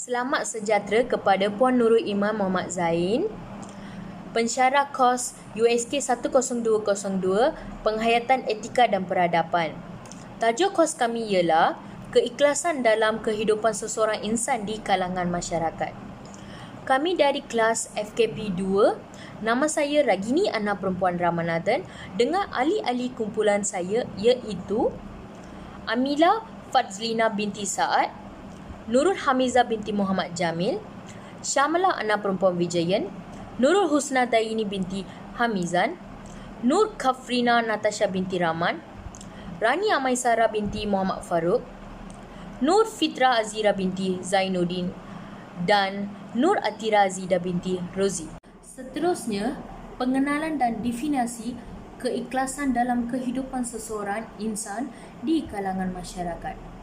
Selamat sejahtera kepada Puan Nurul Iman Muhammad Zain, pensyarah kos USK 10202 Penghayatan Etika dan Peradaban. Tajuk kos kami ialah keikhlasan dalam kehidupan seseorang insan di kalangan masyarakat. Kami dari kelas FKP 2, nama saya Ragini Ana Perempuan Ramanathan dengan ahli-ahli kumpulan saya iaitu Amila Fadzlina binti Saad, Nurul Hamizah binti Muhammad Jamil, Syamala Ana Perempuan Wijayan, Nurul Husna Daini binti Hamizan, Nur Kafrina Natasha binti Rahman, Rani Amaisara binti Muhammad Farouk, Nur Fitra Azira binti Zainuddin dan Nur Atira Azida binti Rozi. Seterusnya, pengenalan dan definisi keikhlasan dalam kehidupan seseorang insan di kalangan masyarakat.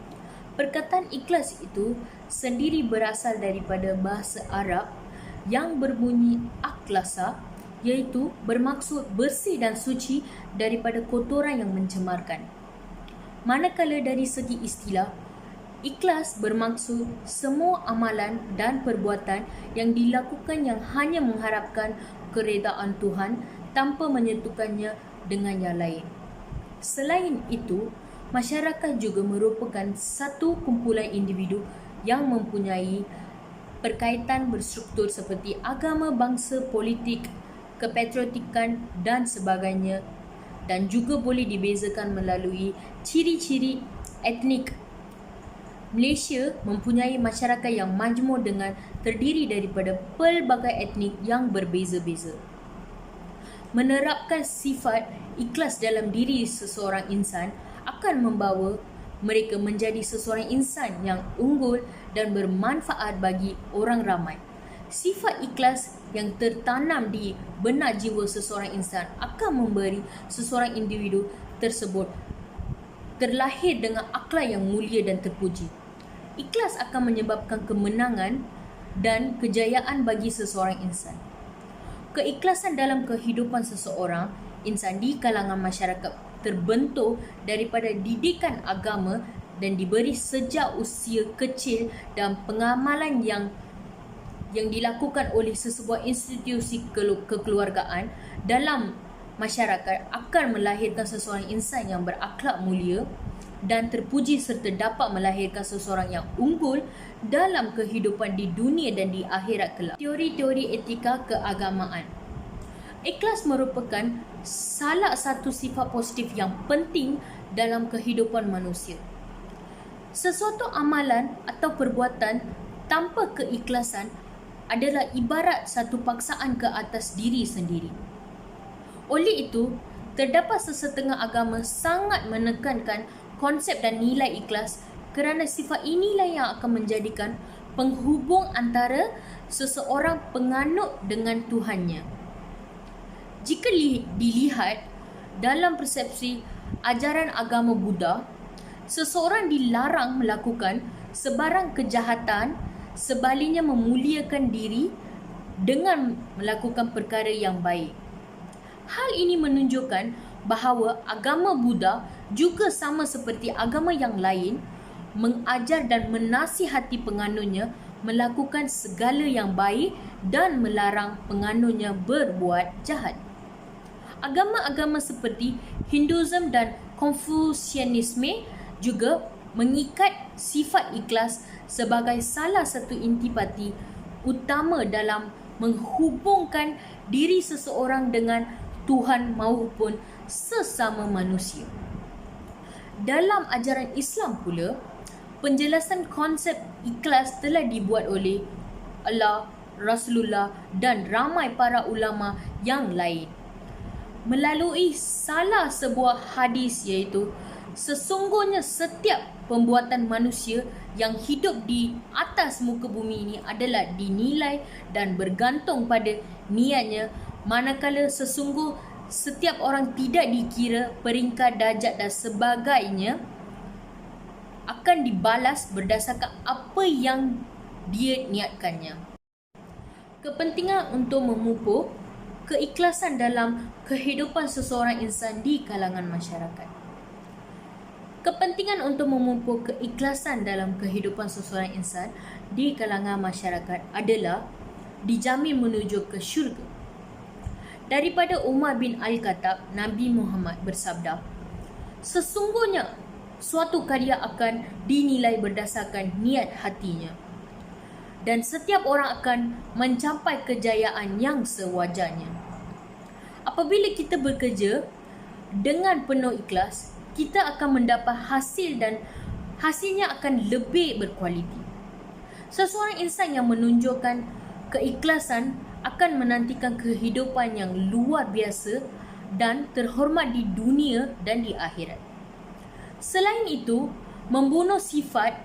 Perkataan ikhlas itu sendiri berasal daripada bahasa Arab yang berbunyi akhlasa, iaitu bermaksud bersih dan suci daripada kotoran yang mencemarkan. Manakala dari segi istilah, ikhlas bermaksud semua amalan dan perbuatan yang dilakukan yang hanya mengharapkan keredaan Tuhan tanpa menyentuhkannya dengan yang lain. Selain itu, masyarakat juga merupakan satu kumpulan individu yang mempunyai perkaitan berstruktur seperti agama, bangsa, politik, kepatriotikan dan sebagainya, dan juga boleh dibezakan melalui ciri-ciri etnik. Malaysia mempunyai masyarakat yang majmuk dengan terdiri daripada pelbagai etnik yang berbeza-beza. Menerapkan sifat ikhlas dalam diri seseorang insan akan membawa mereka menjadi seseorang insan yang unggul dan bermanfaat bagi orang ramai. Sifat ikhlas yang tertanam di benak jiwa seseorang insan akan memberi seseorang individu tersebut terlahir dengan akhlak yang mulia dan terpuji. Ikhlas akan menyebabkan kemenangan dan kejayaan bagi seseorang insan. Keikhlasan dalam kehidupan seseorang insan di kalangan masyarakat terbentuk daripada didikan agama dan diberi sejak usia kecil dan pengamalan yang dilakukan oleh sesebuah institusi kekeluargaan dalam masyarakat akan melahirkan seseorang insan yang berakhlak mulia dan terpuji serta dapat melahirkan seseorang yang unggul dalam kehidupan di dunia dan di akhirat kelak. Teori-teori etika keagamaan. Ikhlas merupakan salah satu sifat positif yang penting dalam kehidupan manusia. Sesuatu amalan atau perbuatan tanpa keikhlasan adalah ibarat satu paksaan ke atas diri sendiri. Oleh itu, terdapat sesetengah agama sangat menekankan konsep dan nilai ikhlas kerana sifat inilah yang akan menjadikan penghubung antara seseorang penganut dengan Tuhannya. Jika dilihat dalam persepsi ajaran agama Buddha, seseorang dilarang melakukan sebarang kejahatan, sebaliknya memuliakan diri dengan melakukan perkara yang baik. Hal ini menunjukkan bahawa agama Buddha juga sama seperti agama yang lain mengajar dan menasihati penganutnya melakukan segala yang baik dan melarang penganutnya berbuat jahat. Agama-agama seperti Hinduism dan Konfusianisme juga mengikat sifat ikhlas sebagai salah satu intipati utama dalam menghubungkan diri seseorang dengan Tuhan maupun sesama manusia. Dalam ajaran Islam pula, penjelasan konsep ikhlas telah dibuat oleh Allah, Rasulullah dan ramai para ulama yang lain. Melalui salah sebuah hadis iaitu, sesungguhnya setiap perbuatan manusia yang hidup di atas muka bumi ini adalah dinilai dan bergantung pada niatnya, manakala sesungguh setiap orang tidak dikira peringkat, darjat dan sebagainya akan dibalas berdasarkan apa yang dia niatkannya. Kepentingan untuk memupuk keikhlasan dalam kehidupan seseorang insan di kalangan masyarakat. Kepentingan untuk memupuk keikhlasan dalam kehidupan seseorang insan di kalangan masyarakat adalah dijamin menuju ke syurga. Daripada Umar bin Al-Khattab, Nabi Muhammad bersabda, sesungguhnya suatu karya akan dinilai berdasarkan niat hatinya, dan setiap orang akan mencapai kejayaan yang sewajarnya. Apabila kita bekerja dengan penuh ikhlas, kita akan mendapat hasil dan hasilnya akan lebih berkualiti. Seseorang insan yang menunjukkan keikhlasan akan menantikan kehidupan yang luar biasa dan terhormat di dunia dan di akhirat. Selain itu, membunuh sifat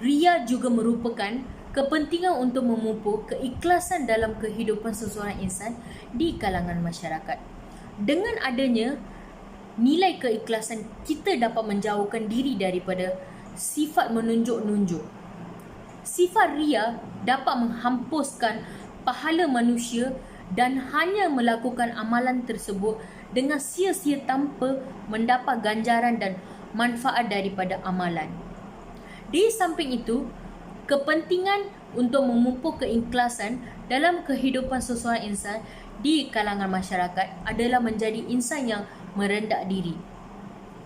riya juga merupakan kepentingan untuk memupuk keikhlasan dalam kehidupan seseorang insan di kalangan masyarakat. Dengan adanya nilai keikhlasan, kita dapat menjauhkan diri daripada sifat menunjuk-nunjuk. Sifat riya dapat menghapuskan pahala manusia dan hanya melakukan amalan tersebut dengan sia-sia tanpa mendapat ganjaran dan manfaat daripada amalan. Di samping itu, kepentingan untuk memupuk keikhlasan dalam kehidupan seseorang insan di kalangan masyarakat adalah menjadi insan yang merendah diri.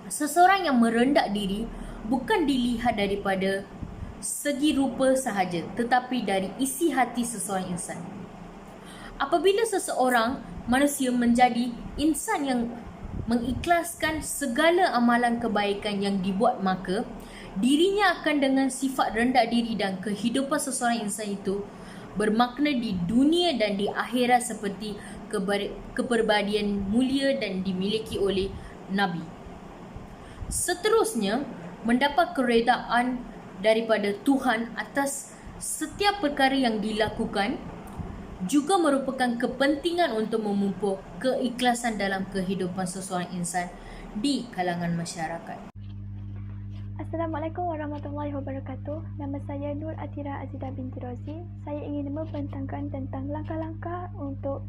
Seseorang yang merendah diri bukan dilihat daripada segi rupa sahaja, tetapi dari isi hati seseorang insan. Apabila seseorang manusia menjadi insan yang mengikhlaskan segala amalan kebaikan yang dibuat, maka dirinya akan dengan sifat rendah diri dan kehidupan seseorang insan itu bermakna di dunia dan di akhirat seperti kepribadian mulia dan dimiliki oleh Nabi. Seterusnya, mendapat keredaan daripada Tuhan atas setiap perkara yang dilakukan juga merupakan kepentingan untuk memupuk keikhlasan dalam kehidupan seseorang insan di kalangan masyarakat. Assalamualaikum warahmatullahi wabarakatuh. Nama saya Nur Atira Azidah binti Rozi. Saya ingin membentangkan tentang langkah-langkah untuk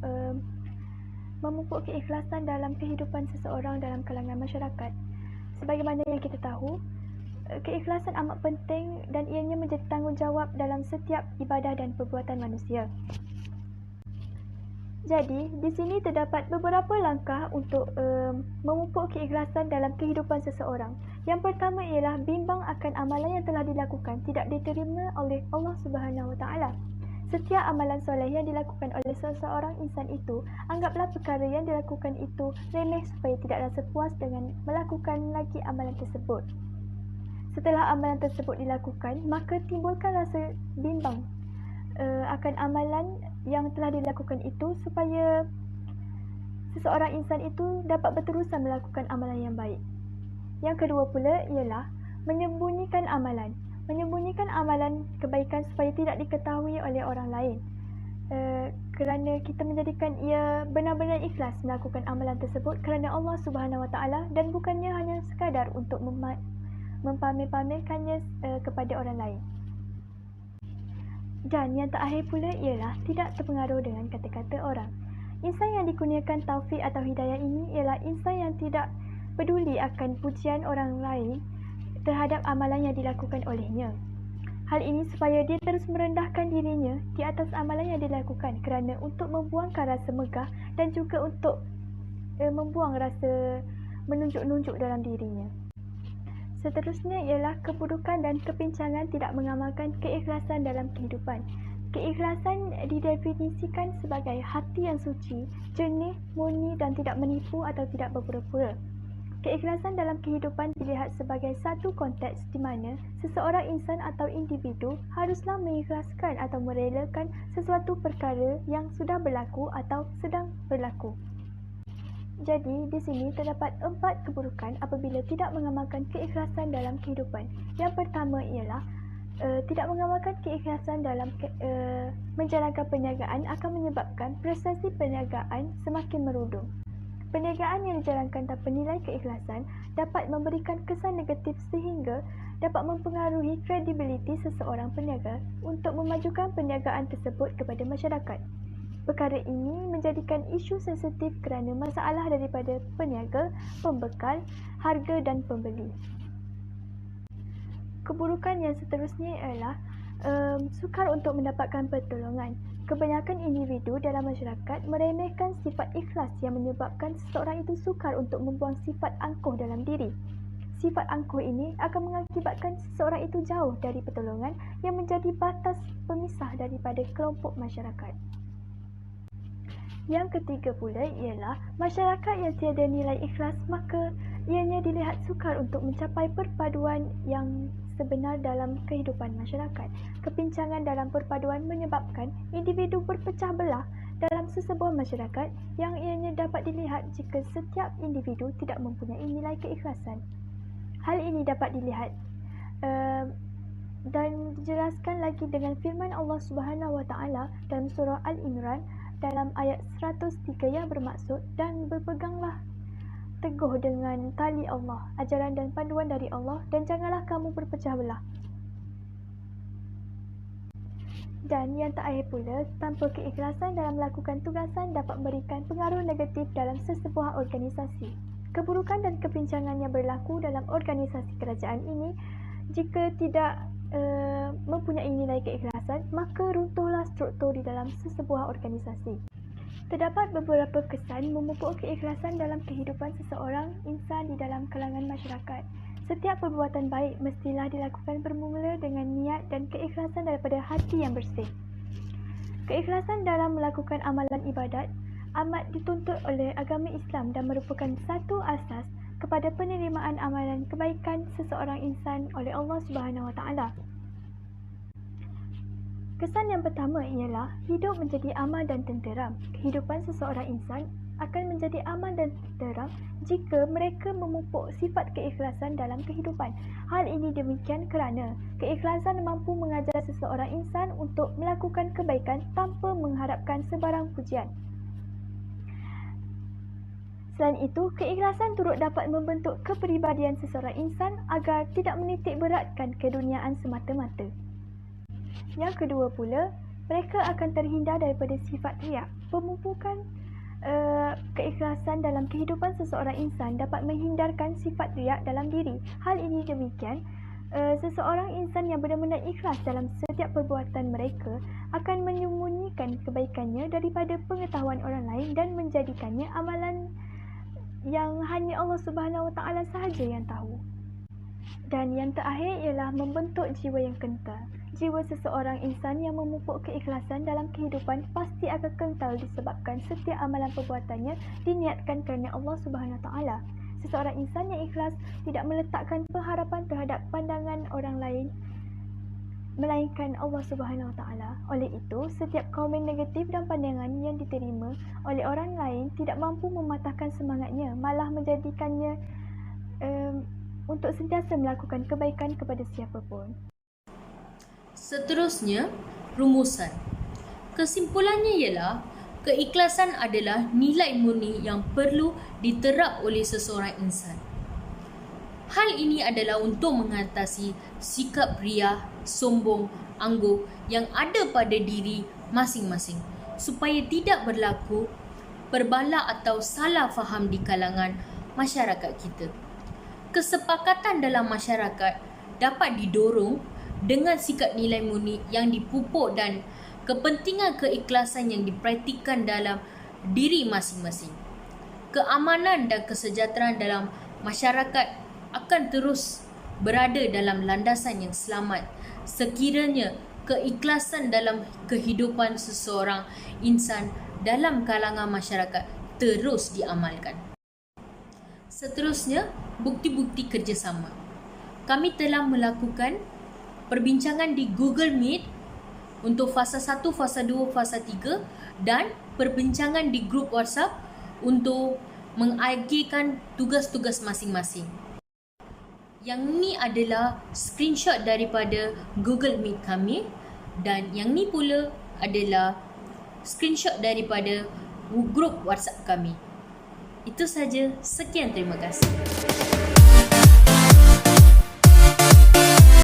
memupuk keikhlasan dalam kehidupan seseorang dalam kalangan masyarakat. Sebagaimana yang kita tahu, keikhlasan amat penting dan ianya menjadi tanggungjawab dalam setiap ibadah dan perbuatan manusia. Jadi, di sini terdapat beberapa langkah untuk memupuk keikhlasan dalam kehidupan seseorang. Yang pertama ialah bimbang akan amalan yang telah dilakukan tidak diterima oleh Allah Subhanahu Wa Taala. Setiap amalan soleh yang dilakukan oleh seseorang insan itu, anggaplah perkara yang dilakukan itu remeh supaya tidak rasa puas dengan melakukan lagi amalan tersebut. Setelah amalan tersebut dilakukan, maka timbulkan rasa bimbang akan amalan yang telah dilakukan itu supaya seseorang insan itu dapat berterusan melakukan amalan yang baik. Yang kedua pula ialah menyembunyikan amalan. Menyembunyikan amalan kebaikan supaya tidak diketahui oleh orang lain. Kerana kita menjadikan ia benar-benar ikhlas melakukan amalan tersebut kerana Allah Subhanahu Wa Taala dan bukannya hanya sekadar untuk mempamer-pamerkannya kepada orang lain. Dan yang terakhir pula ialah tidak terpengaruh dengan kata-kata orang. Insan yang dikurniakan taufik atau hidayah ini ialah insan yang tidak peduli akan pujian orang lain terhadap amalan yang dilakukan olehnya. Hal ini supaya dia terus merendahkan dirinya di atas amalan yang dilakukan kerana untuk membuangkan rasa megah dan juga untuk membuang rasa menunjuk-nunjuk dalam dirinya. Seterusnya ialah keburukan dan kepincangan tidak mengamalkan keikhlasan dalam kehidupan. Keikhlasan didefinisikan sebagai hati yang suci, jernih, murni dan tidak menipu atau tidak berpura-pura. Keikhlasan dalam kehidupan dilihat sebagai satu konteks di mana seseorang insan atau individu haruslah mengikhlaskan atau merelakan sesuatu perkara yang sudah berlaku atau sedang berlaku. Jadi, di sini terdapat 4 keburukan apabila tidak mengamalkan keikhlasan dalam kehidupan. Yang pertama ialah tidak mengamalkan keikhlasan dalam menjalankan perniagaan akan menyebabkan prestasi perniagaan semakin merudum. Perniagaan yang dijalankan tanpa nilai keikhlasan dapat memberikan kesan negatif sehingga dapat mempengaruhi kredibiliti seseorang peniaga untuk memajukan perniagaan tersebut kepada masyarakat. Perkara ini menjadikan isu sensitif kerana masalah daripada peniaga, pembekal, harga dan pembeli. Keburukan yang seterusnya ialah sukar untuk mendapatkan pertolongan. Kebanyakan individu dalam masyarakat meremehkan sifat ikhlas yang menyebabkan seseorang itu sukar untuk membuang sifat angkuh dalam diri. Sifat angkuh ini akan mengakibatkan seseorang itu jauh dari pertolongan yang menjadi batas pemisah daripada kelompok masyarakat. Yang ketiga pula ialah masyarakat yang tiada nilai ikhlas, maka ianya dilihat sukar untuk mencapai perpaduan yang sebenar dalam kehidupan masyarakat. Kepincangan dalam perpaduan menyebabkan individu berpecah belah dalam sesebuah masyarakat yang ianya dapat dilihat jika setiap individu tidak mempunyai nilai keikhlasan. Hal ini dapat dilihat dan dijelaskan lagi dengan firman Allah Subhanahu Wa Taala dalam surah Al-Imran dalam ayat 103 yang bermaksud, dan berpeganglah teguh dengan tali Allah, ajaran dan panduan dari Allah, dan janganlah kamu berpecah belah. Dan yang terakhir pula, tanpa keikhlasan dalam melakukan tugasan dapat memberikan pengaruh negatif dalam sesebuah organisasi. Keburukan dan kepincangan yang berlaku dalam organisasi kerajaan ini, jika tidak mempunyai nilai keikhlasan, maka runtuhlah struktur di dalam sesebuah organisasi. Terdapat beberapa kesan memupuk keikhlasan dalam kehidupan seseorang insan di dalam kalangan masyarakat. Setiap perbuatan baik mestilah dilakukan bermula dengan niat dan keikhlasan daripada hati yang bersih. Keikhlasan dalam melakukan amalan ibadat amat dituntut oleh agama Islam dan merupakan satu asas kepada penerimaan amalan kebaikan seseorang insan oleh Allah Subhanahu Wa Taala. Kesan yang pertama ialah hidup menjadi aman dan tenteram. Kehidupan seseorang insan akan menjadi aman dan tenteram jika mereka memupuk sifat keikhlasan dalam kehidupan. Hal ini demikian kerana keikhlasan mampu mengajar seseorang insan untuk melakukan kebaikan tanpa mengharapkan sebarang pujian. Selain itu, keikhlasan turut dapat membentuk kepribadian seseorang insan agar tidak menitik beratkan keduniaan semata-mata. Yang kedua pula, mereka akan terhindar daripada sifat riak. Pemupukan keikhlasan dalam kehidupan seseorang insan dapat menghindarkan sifat riak dalam diri. Hal ini demikian, seseorang insan yang benar-benar ikhlas dalam setiap perbuatan mereka akan menyembunyikan kebaikannya daripada pengetahuan orang lain dan menjadikannya amalan yang hanya Allah Subhanahu Wa Taala sahaja yang tahu. Dan yang terakhir ialah membentuk jiwa yang kental. Jiwa seseorang insan yang memupuk keikhlasan dalam kehidupan pasti akan kental disebabkan setiap amalan perbuatannya diniatkan kerana Allah Subhanahu Wa Taala. Seseorang insan yang ikhlas tidak meletakkan pengharapan terhadap pandangan orang lain melainkan Allah Subhanahu Wa Taala. Oleh itu, setiap komen negatif dan pandangan yang diterima oleh orang lain tidak mampu mematahkan semangatnya, malah menjadikannya untuk sentiasa melakukan kebaikan kepada siapa pun. Seterusnya, rumusan. Kesimpulannya ialah keikhlasan adalah nilai murni yang perlu diterap oleh seseorang insan. Hal ini adalah untuk mengatasi sikap riya, sombong, angkuh yang ada pada diri masing-masing supaya tidak berlaku perbalak atau salah faham di kalangan masyarakat kita. Kesepakatan dalam masyarakat dapat didorong dengan sikap nilai murni yang dipupuk dan kepentingan keikhlasan yang dipraktikkan dalam diri masing-masing. Keamanan dan kesejahteraan dalam masyarakat akan terus berada dalam landasan yang selamat sekiranya keikhlasan dalam kehidupan seseorang insan dalam kalangan masyarakat terus diamalkan. Seterusnya, bukti-bukti kerjasama. Kami telah melakukan perbincangan di Google Meet untuk fasa 1, fasa 2, fasa 3 dan perbincangan di grup WhatsApp untuk mengagihkan tugas-tugas masing-masing. Yang ni adalah screenshot daripada Google Meet kami dan yang ni pula adalah screenshot daripada grup WhatsApp kami. Itu saja. Sekian, terima kasih.